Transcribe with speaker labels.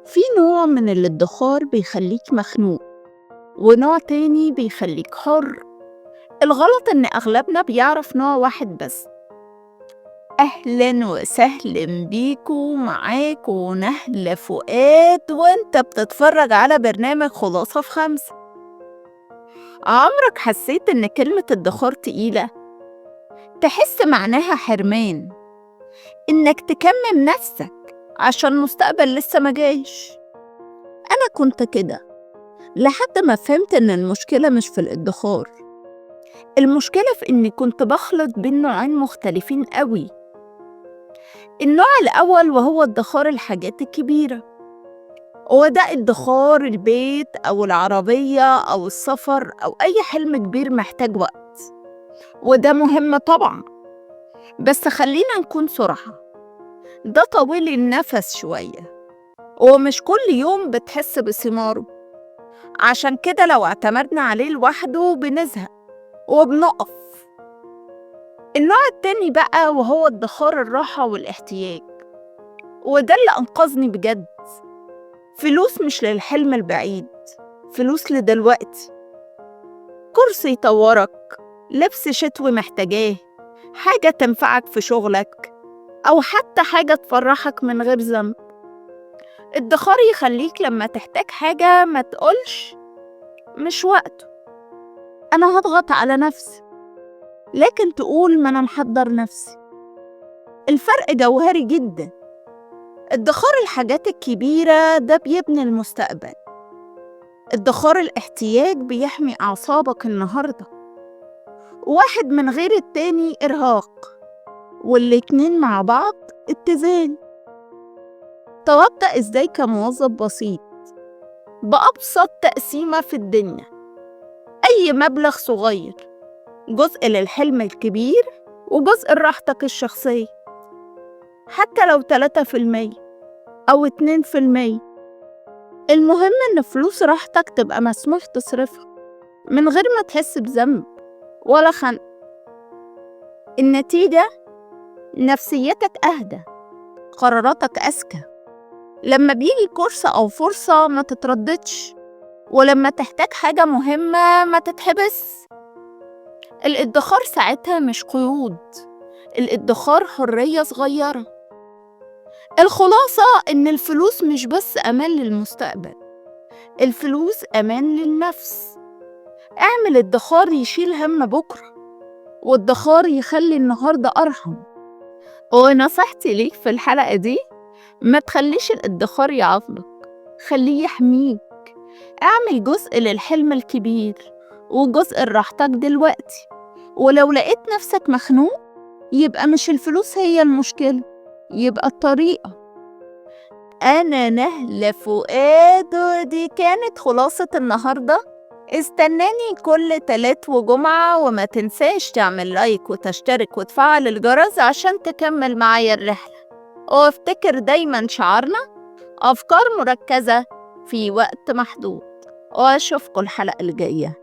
Speaker 1: في نوع من الادخار بيخليك مخنوق، ونوع تاني بيخليك حر. الغلط إن أغلبنا بيعرف نوع واحد بس. أهلا وسهلا بيكو، معاكو نهلة فؤاد، وانت بتتفرج على برنامج خلاصة في 5. عمرك حسيت إن كلمة ادخار تقيلة؟ تحس معناها حرمان، إنك تكمم نفسك عشان مستقبل لسه مجايش. أنا كنت كده لحد ما فهمت إن المشكلة مش في الادخار، المشكلة في إني كنت بخلط بين نوعين مختلفين قوي. النوع الأول وهو ادخار الحاجات الكبيرة، وده ادخار البيت أو العربية أو السفر أو أي حلم كبير محتاج وقت، وده مهم طبعا، بس خلينا نكون صراحة، ده طويل النفس شوية ومش كل يوم بتحس بثماره. عشان كده لو اعتمدنا عليه لوحده بنزهق وبنقف. النوع التاني بقى وهو ادخار الراحة والاحتياج، وده اللي أنقذني بجد. فلوس مش للحلم البعيد، فلوس لدلوقتي، كرسي يطورك، لبس شتوي محتاجاه، حاجة تنفعك في شغلك، أو حتى حاجة تفرحك من غير ذنب. الادخار يخليك لما تحتاج حاجة ما تقولش مش وقته، أنا هضغط على نفسي، لكن تقول ما أنا محضر نفسي. الفرق جوهري جدا. ادخار الحاجات الكبيرة ده بيبني المستقبل، ادخار الاحتياج بيحمي أعصابك النهاردة. واحد من غير التاني إرهاق، والاتنين مع بعض اتزان. طب أبدأ إزاي كموظف بسيط؟ بأبسط تقسيمة في الدنيا. أي مبلغ صغير جزء للحلم الكبير وجزء لراحتك الشخصية، حتى لو 3% أو 2%. المهم إن فلوس راحتك تبقى مسموح تصرفها من غير ما تحس بذنب ولا خنق. النتيجة نفسيتك أهدى، قراراتك أذكى. لما بيجي كورس أو فرصة ما تترددش، ولما تحتاج حاجة مهمة ما تتحبس. الادخار ساعتها مش قيود، الادخار حرية صغيرة. الخلاصة إن الفلوس مش بس أمان للمستقبل، الفلوس أمان للنفس. اعمل ادخار يشيل هم بكرة، والادخار يخلي النهاردة أرحم. ونصيحتي ليك في الحلقة دي، ما تخليش الادخار يعطلك، خليه يحميك. اعمل جزء للحلم الكبير وجزء لراحتك دلوقتي. ولو لقيت نفسك مخنوق، يبقى مش الفلوس هي المشكلة، يبقى الطريقة. أنا نهلة فؤاد، ودي كانت خلاصة النهاردة. استناني كل تلات وجمعة، وما تنساش تعمل لايك وتشترك وتفعل الجرس عشان تكمل معايا الرحلة. وافتكر دايما شعارنا: أفكار مركزة في وقت محدود. وأشوفكم الحلقة الجاية.